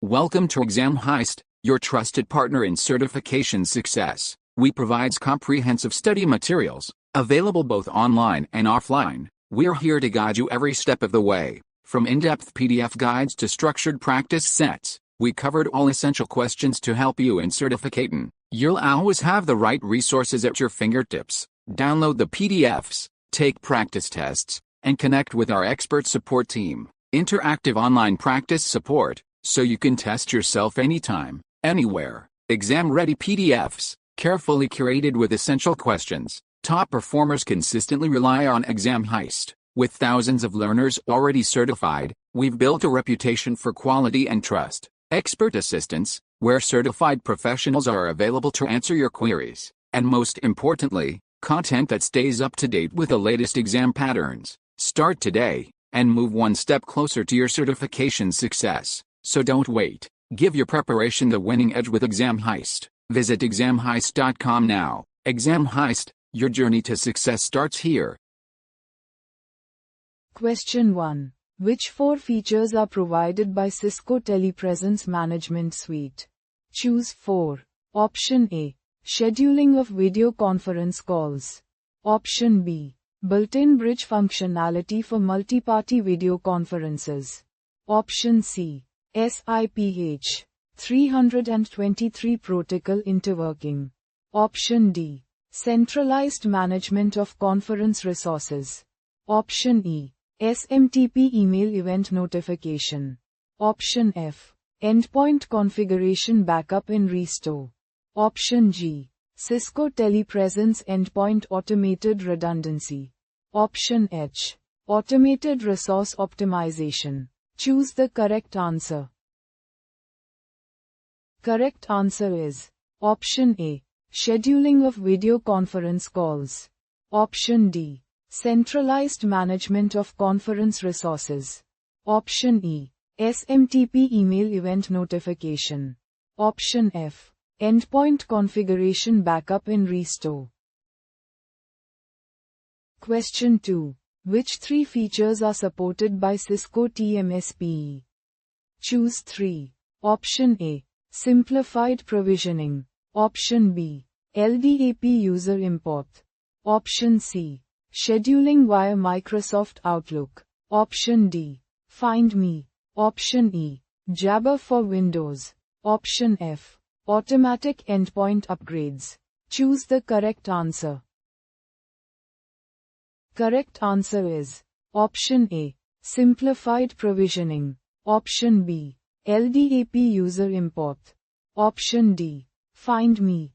Welcome to Exam Heist, your trusted partner in certification success. We provide comprehensive study materials, available both online and offline. We're here to guide you every step of the way. From in-depth PDF guides to structured practice sets, we covered all essential questions to help you in certificating. You'll always have the right resources at your fingertips. Download the PDFs, take practice tests, and connect with our expert support team. Interactive online practice support, so you can test yourself anytime, anywhere. Exam-ready PDFs, carefully curated with essential questions. Top performers consistently rely on Exam Heist. With thousands of learners already certified, we've built a reputation for quality and trust. Expert assistance, where certified professionals are available to answer your queries. And most importantly, content that stays up to date with the latest exam patterns. Start today, and move one step closer to your certification success. So don't wait. Give your preparation the winning edge with Exam Heist. Visit examheist.com now. Exam Heist, your journey to success starts here. Question 1. Which 4 features are provided by Cisco Telepresence Management Suite? Choose 4. Option A. Scheduling of video conference calls. Option B. Built-in bridge functionality for multi-party video conferences. Option C. SIPH 323 protocol interworking. Option D. Centralized management of conference resources. Option E. SMTP email event notification. Option F. Endpoint configuration backup and restore. Option G. Cisco Telepresence Endpoint Automated Redundancy. Option H. Automated Resource Optimization. Choose the correct answer. Correct answer is Option A. Scheduling of video conference calls. Option D. Centralized management of conference resources. Option E. SMTP email event notification. Option F. Endpoint configuration backup and restore. Question 2. Which 3 features are supported by Cisco TMSPE? Choose 3. Option A. Simplified provisioning. Option B. LDAP user import. Option C. Scheduling via Microsoft Outlook. Option D. Find Me. Option E. Jabber for Windows. Option F. Automatic endpoint upgrades. Choose the correct answer. Correct answer is Option A. Simplified provisioning. Option B. LDAP user import. Option D. Find Me.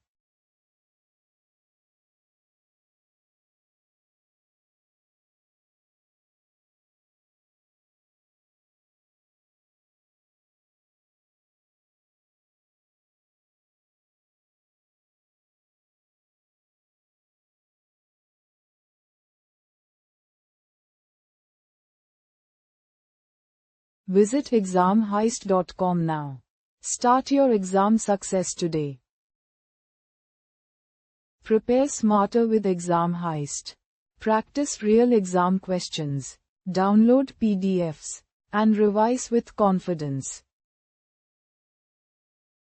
Visit examheist.com now. Start your exam success today. Prepare smarter with Exam Heist. Practice real exam questions. Download PDFs. And revise with confidence.